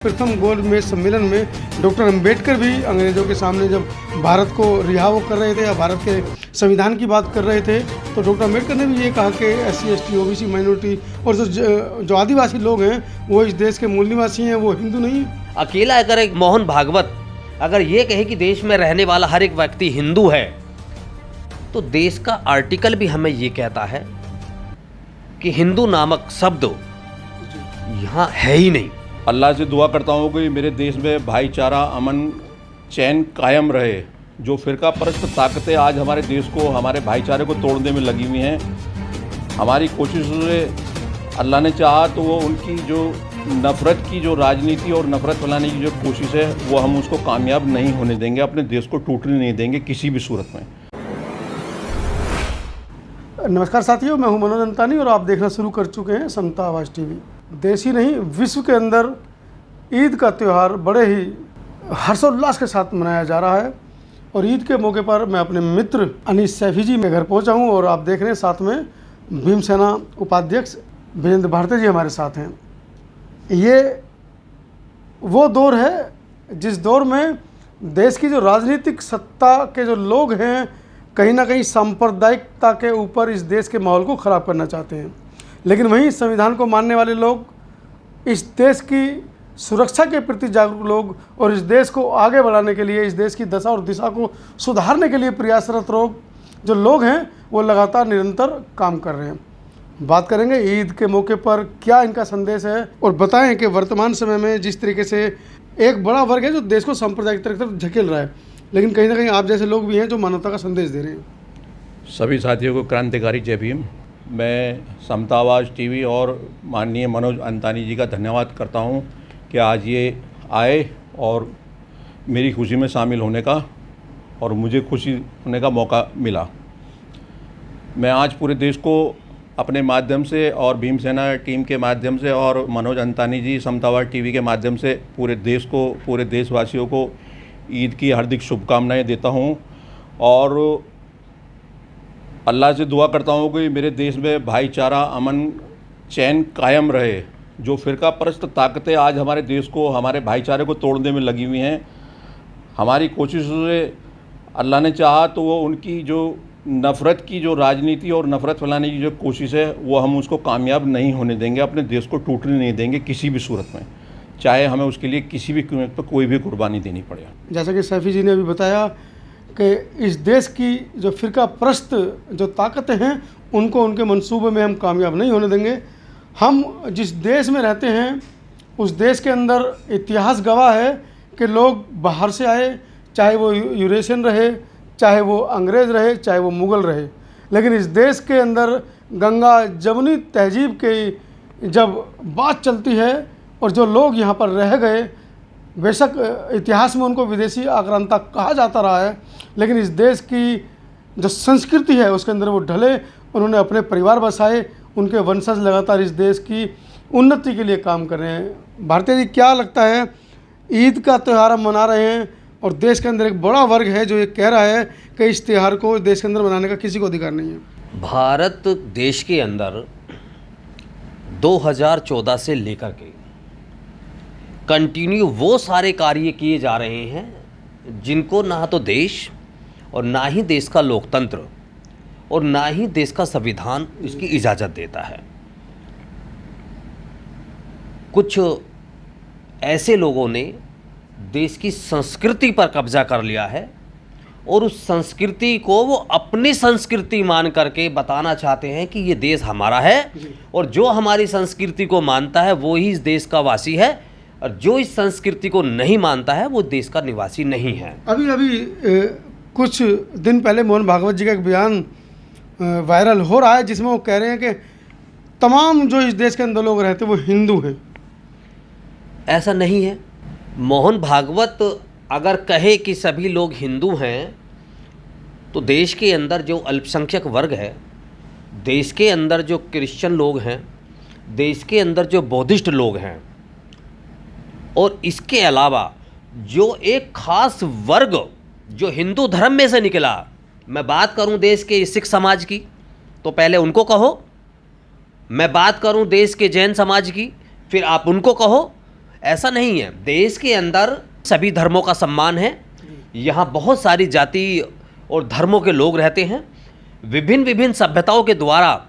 प्रथम गोल मेज सम्मेलन में डॉक्टर अंबेडकर भी अंग्रेजों के सामने जब भारत को रिहा वो कर रहे थे या भारत के संविधान की बात कर रहे थे, तो डॉक्टर अंबेडकर ने भी ये कहा कि SC ST OBC माइनॉरिटी और जो आदिवासी लोग हैं वो इस देश के मूल निवासी हैं, वो हिंदू नहीं। अकेला अगर एक मोहन भागवत अगर ये कहे कि देश में रहने वाला हर एक व्यक्ति हिंदू है, तो देश का आर्टिकल भी हमें ये कहता है कि हिंदू नामक शब्द यहाँ है ही नहीं। अल्लाह से दुआ करता हूँ कि मेरे देश में भाईचारा, अमन, चैन कायम रहे। जो फिरका परस्त ताकतें आज हमारे देश को, हमारे भाईचारे को तोड़ने में लगी हुई हैं, हमारी कोशिशों से अल्लाह ने चाहा तो वो उनकी जो नफ़रत की जो राजनीति और नफ़रत फैलाने की जो कोशिश है वो हम उसको कामयाब नहीं होने देंगे, अपने देश को टूटने नहीं देंगे किसी भी सूरत में। नमस्कार साथियों, मैं हूं मनोज अंतानी और आप देखना शुरू कर चुके हैं समता आवाज़ टीवी। देश ही नहीं विश्व के अंदर ईद का त्यौहार बड़े ही हर्षोल्लास के साथ मनाया जा रहा है और ईद के मौके पर मैं अपने मित्र अनीस सैफी जी के घर पहुंचा हूं और आप देख रहे हैं साथ में भीमसेना उपाध्यक्ष वीरेंद्र भारती जी हमारे साथ हैं। ये वो दौर है जिस दौर में देश की जो राजनीतिक सत्ता के जो लोग हैं कहीं ना कहीं सांप्रदायिकता के ऊपर इस देश के माहौल को ख़राब करना चाहते हैं, लेकिन वहीं संविधान को मानने वाले लोग, इस देश की सुरक्षा के प्रति जागरूक लोग और इस देश को आगे बढ़ाने के लिए, इस देश की दशा और दिशा को सुधारने के लिए प्रयासरत जो लोग हैं वो लगातार निरंतर काम कर रहे हैं। बात करेंगे ईद के मौके पर क्या इनका संदेश है और बताएं कि वर्तमान समय में जिस तरीके से एक बड़ा वर्ग है जो देश को सांप्रदायिक तरफ धकेल रहा है, लेकिन कहीं ना कहीं आप जैसे लोग भी हैं जो मानवता का संदेश दे रहे हैं। सभी साथियों को क्रांतिकारी जय भीम। मैं समता आवाज़ टीवी और माननीय मनोज अंतानी जी का धन्यवाद करता हूं कि आज ये आए और मेरी खुशी में शामिल होने का और मुझे खुशी होने का मौका मिला। मैं आज पूरे देश को अपने माध्यम से और भीमसेना टीम के माध्यम से और मनोज अंतानी जी समता आवाज़ टीवी के माध्यम से पूरे देश को, पूरे देशवासियों को ईद की हार्दिक शुभकामनाएं देता हूं और अल्लाह से दुआ करता हूँ कि मेरे देश में भाईचारा, अमन, चैन कायम रहे। जो फिरका परस्त ताकतें आज हमारे देश को, हमारे भाईचारे को तोड़ने में लगी हुई हैं, हमारी कोशिशों से अल्लाह ने चाहा तो वो उनकी जो नफ़रत की जो राजनीति और नफ़रत फैलाने की जो कोशिश है वो हम उसको कामयाब नहीं होने देंगे, अपने देश को टूटने नहीं देंगे किसी भी सूरत में, चाहे हमें उसके लिए किसी भी कीमत पर कोई भी कुर्बानी देनी पड़े। जैसा कि सैफी जी ने अभी बताया कि इस देश की जो फिरका परस्त जो ताकतें हैं उनको उनके मंसूबे में हम कामयाब नहीं होने देंगे। हम जिस देश में रहते हैं उस देश के अंदर इतिहास गवाह है कि लोग बाहर से आए, चाहे वो यूरेशियन रहे, चाहे वो अंग्रेज़ रहे, चाहे वो मुग़ल रहे, लेकिन इस देश के अंदर गंगा जमुनी तहजीब की जब बात चलती है और जो लोग यहाँ पर रह गए, बेशक इतिहास में उनको विदेशी आक्रांता कहा जाता रहा है, लेकिन इस देश की जो संस्कृति है उसके अंदर वो ढले, उन्होंने अपने परिवार बसाए, उनके वंशज लगातार इस देश की उन्नति के लिए काम कर रहे हैं। भारती जी, क्या लगता है, ईद का त्यौहार हम मना रहे हैं और देश के अंदर एक बड़ा वर्ग है जो ये कह रहा है कि इस त्यौहार को देश के अंदर मनाने का किसी को अधिकार नहीं है। भारत देश के अंदर 2014 से लेकर के कंटिन्यू वो सारे कार्य किए जा रहे हैं जिनको ना तो देश और ना ही देश का लोकतंत्र और ना ही देश का संविधान इसकी इजाज़त देता है। कुछ ऐसे लोगों ने देश की संस्कृति पर कब्जा कर लिया है और उस संस्कृति को वो अपनी संस्कृति मान करके बताना चाहते हैं कि ये देश हमारा है और जो हमारी संस्कृति को मानता है वो ही इस देश का वासी है और जो इस संस्कृति को नहीं मानता है वो देश का निवासी नहीं है। अभी कुछ दिन पहले मोहन भागवत जी का एक बयान वायरल हो रहा है जिसमें वो कह रहे हैं कि तमाम जो इस देश के अंदर लोग रहते हैं वो हिंदू हैं। ऐसा नहीं है। मोहन भागवत अगर कहे कि सभी लोग हिंदू हैं तो देश के अंदर जो अल्पसंख्यक वर्ग है, देश के अंदर जो क्रिश्चियन लोग हैं, देश के अंदर जो बौद्धिस्ट लोग हैं और इसके अलावा जो एक खास वर्ग जो हिंदू धर्म में से निकला, मैं बात करूं देश के सिख समाज की तो पहले उनको कहो, मैं बात करूं देश के जैन समाज की फिर आप उनको कहो, ऐसा नहीं है। देश के अंदर सभी धर्मों का सम्मान है। यहाँ बहुत सारी जाति और धर्मों के लोग रहते हैं, विभिन्न विभिन्न सभ्यताओं के द्वारा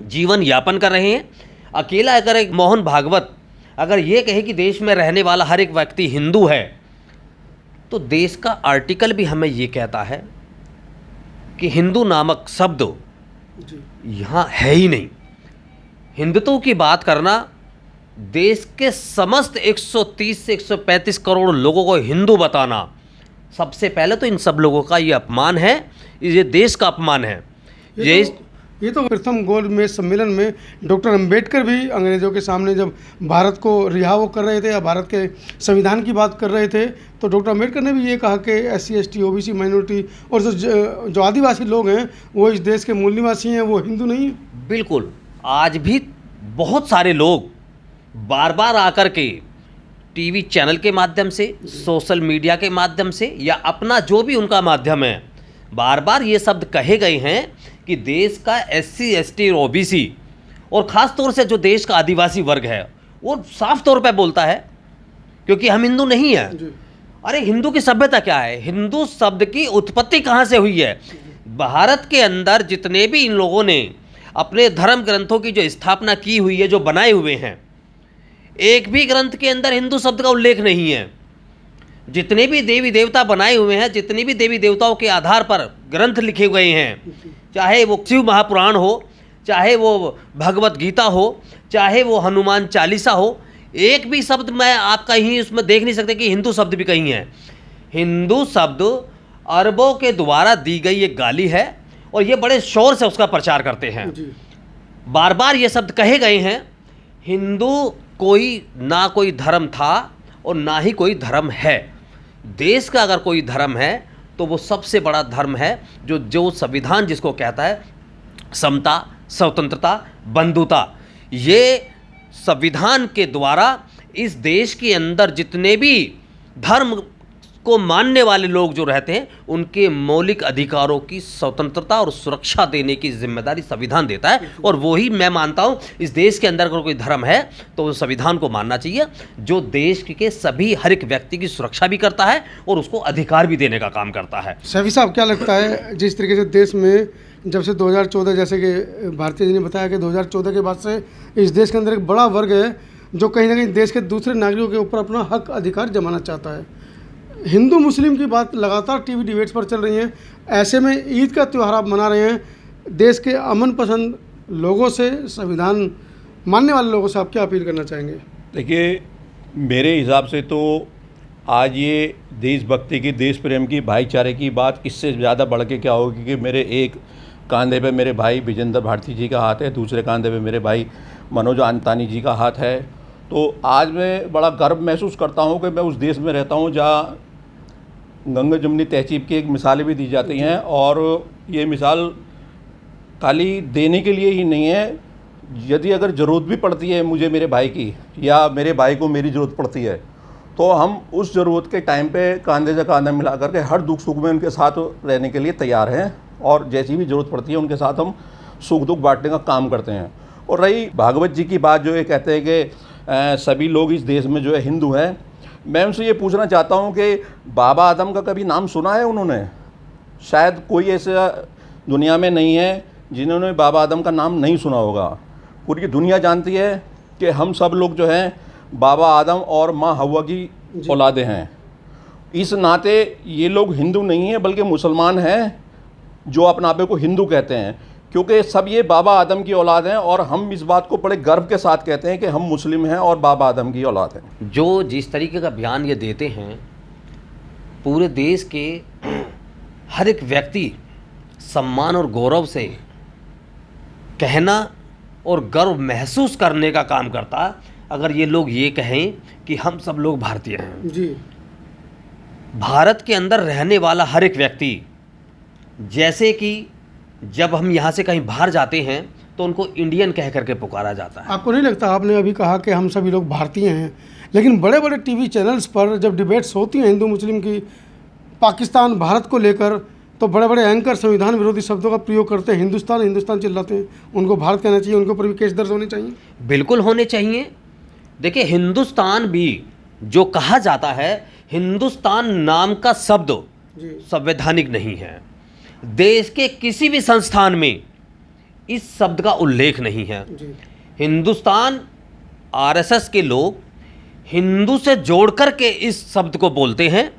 जीवन यापन कर रहे हैं। अकेला अगर एक मोहन भागवत अगर ये कहे कि देश में रहने वाला हर एक व्यक्ति हिंदू है, तो देश का आर्टिकल भी हमें ये कहता है कि हिंदू नामक शब्द यहाँ है ही नहीं। हिंदुत्व की बात करना, देश के समस्त 130 से 135 करोड़ लोगों को हिंदू बताना, सबसे पहले तो इन सब लोगों का ये अपमान है, ये देश का अपमान है। ये तो प्रथम गोल मेज सम्मेलन में डॉक्टर अंबेडकर भी अंग्रेज़ों के सामने जब भारत को रिहा वो कर रहे थे या भारत के संविधान की बात कर रहे थे, तो डॉक्टर अंबेडकर ने भी ये कहा कि SC ST OBC माइनॉरिटी और जो आदिवासी लोग हैं वो इस देश के मूल निवासी हैं, वो हिंदू नहीं है। बिल्कुल, आज भी बहुत सारे लोग बार बार आकर के टीवी चैनल के माध्यम से, सोशल मीडिया के माध्यम से या अपना जो भी उनका माध्यम है, बार बार ये शब्द कहे गए हैं कि देश का SC ST और OBC और ख़ास तौर से जो देश का आदिवासी वर्ग है वो साफ तौर पे बोलता है क्योंकि हम हिंदू नहीं हैं। अरे हिंदू की सभ्यता क्या है? हिंदू शब्द की उत्पत्ति कहाँ से हुई है? भारत के अंदर जितने भी इन लोगों ने अपने धर्म ग्रंथों की जो स्थापना की हुई है, जो बनाए हुए हैं, एक भी ग्रंथ के अंदर हिंदू शब्द का उल्लेख नहीं है। जितने भी देवी देवता बनाए हुए हैं, जितने भी देवी देवताओं के आधार पर ग्रंथ लिखे गए हैं, चाहे वो शिव महापुराण हो, चाहे वो भगवत गीता हो, चाहे वो हनुमान चालीसा हो, एक भी शब्द मैं आप कहीं उसमें देख नहीं सकते कि हिंदू शब्द भी कहीं है। हिंदू शब्द अरबों के द्वारा दी गई एक गाली है और ये बड़े शोर से उसका प्रचार करते हैं। बार बार ये शब्द कहे गए हैं। हिंदू ना कोई धर्म था और ना ही कोई धर्म है। देश का अगर कोई धर्म है तो वो सबसे बड़ा धर्म है जो संविधान जिसको कहता है समता, स्वतंत्रता, बंधुता। ये संविधान के द्वारा इस देश के अंदर जितने भी धर्म को मानने वाले लोग जो रहते हैं उनके मौलिक अधिकारों की स्वतंत्रता और सुरक्षा देने की जिम्मेदारी संविधान देता है। और वही मैं मानता हूँ, इस देश के अंदर अगर कोई धर्म है तो वो संविधान को मानना चाहिए, जो देश के सभी हर एक व्यक्ति की सुरक्षा भी करता है और उसको अधिकार भी देने का काम करता है। सैफी साहब, क्या लगता है जिस तरीके से देश में जब से 2014, जैसे कि भारतीय जी ने बताया कि 2014 के बाद से इस देश के अंदर एक बड़ा वर्ग है जो कहीं ना कहीं देश के दूसरे नागरिकों के ऊपर अपना हक अधिकार जमाना चाहता है। हिंदू मुस्लिम की बात लगातार टीवी डिबेट्स पर चल रही है। ऐसे में ईद का त्यौहार आप मना रहे हैं, देश के अमन पसंद लोगों से, संविधान मानने वाले लोगों से आप क्या अपील करना चाहेंगे? देखिए, मेरे हिसाब से तो आज ये देशभक्ति की, देश प्रेम की, भाईचारे की बात इससे ज़्यादा बढ़ के क्या होगी कि मेरे एक कंधे पे मेरे भाई विजेंद्र भारती जी का हाथ है, दूसरे कंधे पे मेरे भाई मनोज अंतानी जी का हाथ है। तो आज मैं बड़ा गर्व महसूस करता हूँ कि मैं उस देश में रहता हूँ जहाँ गंगा जमुनी तहजीब की एक मिसालें भी दी जाती हैं। और ये मिसाल खाली देने के लिए ही नहीं है, यदि अगर ज़रूरत भी पड़ती है मुझे मेरे भाई की या मेरे भाई को मेरी ज़रूरत पड़ती है तो हम उस ज़रूरत के टाइम पे कंधे से कंधा मिला करके हर दुख सुख में उनके साथ रहने के लिए तैयार हैं। और जैसी भी ज़रूरत पड़ती है उनके साथ हम सुख दुख बांटने का काम करते हैं। और रही भागवत जी की बात, जो ये कहते हैं कि सभी लोग इस देश में जो है हिंदू हैं, मैं उनसे ये पूछना चाहता हूँ कि बाबा आदम का कभी नाम सुना है उन्होंने? शायद कोई ऐसा दुनिया में नहीं है जिन्होंने बाबा आदम का नाम नहीं सुना होगा। पूरी दुनिया जानती है कि हम सब लोग जो हैं बाबा आदम और माँ हव्वा की औलादे हैं। इस नाते ये लोग हिंदू नहीं हैं बल्कि मुसलमान हैं जो अपने आप को हिंदू कहते हैं, क्योंकि सब ये बाबा आदम की औलाद हैं। और हम इस बात को बड़े गर्व के साथ कहते हैं कि हम मुस्लिम हैं और बाबा आदम की औलाद हैं। जो जिस तरीके का बयान ये देते हैं, पूरे देश के हर एक व्यक्ति सम्मान और गौरव से कहना और गर्व महसूस करने का काम करता अगर ये लोग ये कहें कि हम सब लोग भारतीय हैं। जी, भारत के अंदर रहने वाला हर एक व्यक्ति, जैसे कि जब हम यहाँ से कहीं बाहर जाते हैं तो उनको इंडियन कह करके पुकारा जाता है। आपको नहीं लगता, आपने अभी कहा कि हम सभी लोग भारतीय हैं, लेकिन बड़े बड़े टीवी चैनल्स पर जब डिबेट्स होती हैं हिंदू मुस्लिम की, पाकिस्तान भारत को लेकर, तो बड़े बड़े एंकर संविधान विरोधी शब्दों का प्रयोग करते हैं, हिंदुस्तान हिंदुस्तान चिल्लाते हैं। उनको भारत कहना चाहिए, उनके ऊपर भी केस दर्ज होने चाहिए। बिल्कुल होने चाहिए। देखिए, हिंदुस्तान भी जो कहा जाता है, हिंदुस्तान नाम का शब्द जी संवैधानिक नहीं है। देश के किसी भी संस्थान में इस शब्द का उल्लेख नहीं है। जी हिंदुस्तान, आरएसएस के लोग हिंदू से जोड़ कर के इस शब्द को बोलते हैं।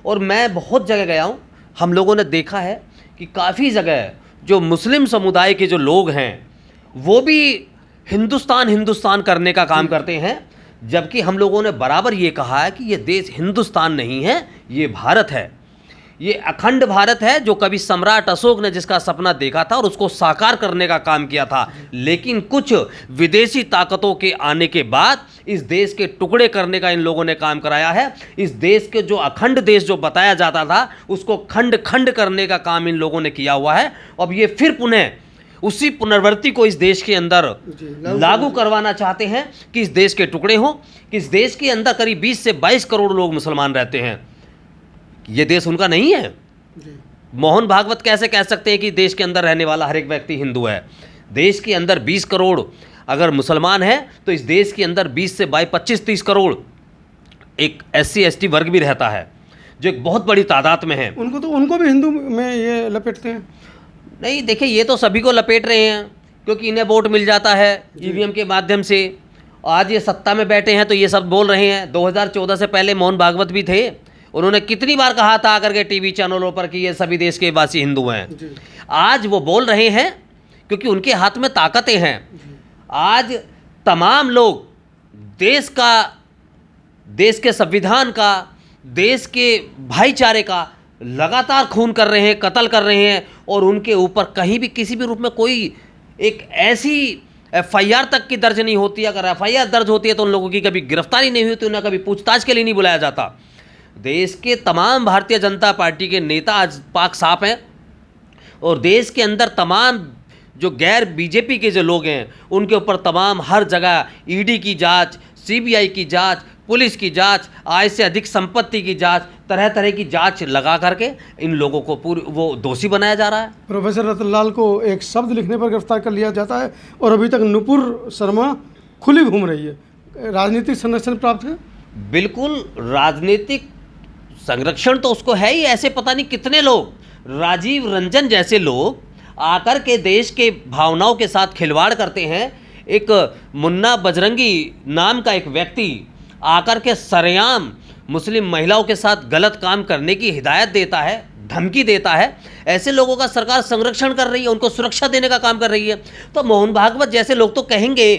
और मैं बहुत जगह गया हूँ, हम लोगों ने देखा है कि काफ़ी जगह जो मुस्लिम समुदाय के जो लोग हैं वो भी हिंदुस्तान हिंदुस्तान करने का काम करते हैं, जबकि हम लोगों ने बराबर ये कहा है कि ये देश हिंदुस्तान नहीं है, ये भारत है, ये अखंड भारत है, जो कभी सम्राट अशोक ने जिसका सपना देखा था और उसको साकार करने का काम किया था। लेकिन कुछ विदेशी ताकतों के आने के बाद इस देश के टुकड़े करने का इन लोगों ने काम कराया है। इस देश के जो अखंड देश जो बताया जाता था उसको खंड खंड करने का काम इन लोगों ने किया हुआ है। अब ये फिर पुनः उसी पुनर्वृत्ति को इस देश के अंदर लागू करवाना चाहते हैं कि इस देश के टुकड़े हों, कि इस देश के अंदर करीब 20 से 22 करोड़ लोग मुसलमान रहते हैं। ये देश उनका नहीं है। मोहन भागवत कैसे कह सकते हैं कि देश के अंदर रहने वाला हर एक व्यक्ति हिंदू है? देश के अंदर 20 करोड़ अगर मुसलमान है तो इस देश के अंदर 20 से 25-30 करोड़ एक SC ST वर्ग भी रहता है, जो एक बहुत बड़ी तादाद में है। उनको भी हिंदू में ये लपेटते हैं? नहीं, देखिए, ये तो सभी को लपेट रहे हैं, क्योंकि इन्हें वोट मिल जाता है EVM के माध्यम से। आज ये सत्ता में बैठे हैं तो ये सब बोल रहे हैं। 2014 से पहले मोहन भागवत भी थे, उन्होंने कितनी बार कहा था आकर के टीवी चैनलों पर कि ये सभी देश के वासी हिंदू हैं। आज वो बोल रहे हैं क्योंकि उनके हाथ में ताकतें हैं। आज तमाम लोग देश का, देश के संविधान का, देश के भाईचारे का लगातार खून कर रहे हैं, कत्ल कर रहे हैं, और उनके ऊपर कहीं भी किसी भी रूप में कोई एक ऐसी FIR तक की दर्ज नहीं होती। अगर FIR दर्ज होती है तो उन लोगों की कभी गिरफ्तारी नहीं होती, उन्हें कभी पूछताछ के लिए नहीं बुलाया जाता। देश के तमाम भारतीय जनता पार्टी के नेता आज पाक साफ हैं, और देश के अंदर तमाम जो गैर BJP के जो लोग हैं उनके ऊपर तमाम हर जगह ED की जांच, CBI की जांच, पुलिस की जांच, आय से अधिक संपत्ति की जांच, तरह तरह की जांच लगा करके इन लोगों को पूरी वो दोषी बनाया जा रहा है। प्रोफेसर रतनलाल को एक शब्द लिखने पर गिरफ्तार कर लिया जाता है, और अभी तक नुपुर शर्मा खुली घूम रही है। राजनीतिक संरक्षण प्राप्त है? बिल्कुल, राजनीतिक संरक्षण तो उसको है ही। ऐसे पता नहीं कितने लोग, राजीव रंजन जैसे लोग आकर के देश के भावनाओं के साथ खिलवाड़ करते हैं। एक मुन्ना बजरंगी नाम का एक व्यक्ति आकर के सरेआम मुस्लिम महिलाओं के साथ गलत काम करने की हिदायत देता है, धमकी देता है। ऐसे लोगों का सरकार संरक्षण कर रही है, उनको सुरक्षा देने का काम कर रही है। तो मोहन भागवत जैसे लोग तो कहेंगे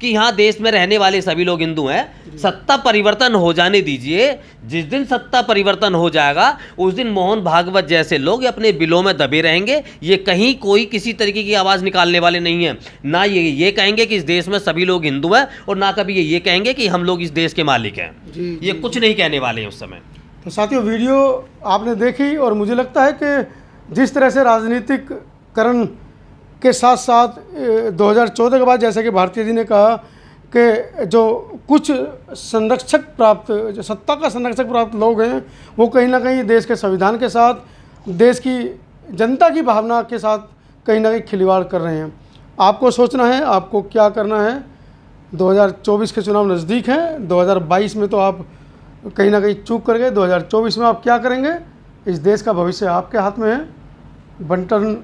कि यहाँ देश में रहने वाले सभी लोग हिंदू हैं। सत्ता परिवर्तन हो जाने दीजिए, जिस दिन सत्ता परिवर्तन हो जाएगा उस दिन मोहन भागवत जैसे लोग अपने बिलों में दबे रहेंगे। ये कहीं कोई किसी तरीके की आवाज़ निकालने वाले नहीं हैं। ना ये कहेंगे कि इस देश में सभी लोग हिंदू हैं, और ना कभी ये कहेंगे कि हम लोग इस देश के मालिक हैं। ये कुछ नहीं कहने वाले हैं उस समय। तो साथियों, वीडियो आपने देखी, और मुझे लगता है कि जिस तरह से राजनीतिकरण के साथ साथ 2014 के बाद, जैसे कि भारती जी ने कहा कि जो कुछ संरक्षक प्राप्त, जो सत्ता का संरक्षक प्राप्त लोग हैं, वो कहीं ना कहीं देश के संविधान के साथ, देश की जनता की भावना के साथ कहीं ना कहीं खिलवाड़ कर रहे हैं। आपको सोचना है आपको क्या करना है। 2024 के चुनाव नज़दीक हैं। 2022 में तो आप कहीं ना कहीं चूक कर गए। 2024 में आप क्या करेंगे? इस देश का भविष्य आपके हाथ में है। बंटन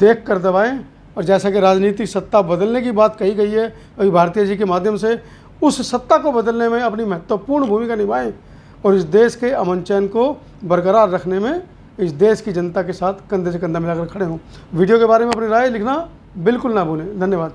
देख कर दबाएं। और जैसा कि राजनीतिक सत्ता बदलने की बात कही गई है, अभी भारतीय जी के माध्यम से उस सत्ता को बदलने में अपनी महत्वपूर्ण भूमिका निभाएं, और इस देश के अमन चैन को बरकरार रखने में इस देश की जनता के साथ कंधे से कंधा मिलाकर खड़े हों। वीडियो के बारे में अपनी राय लिखना बिल्कुल ना भूलें। धन्यवाद।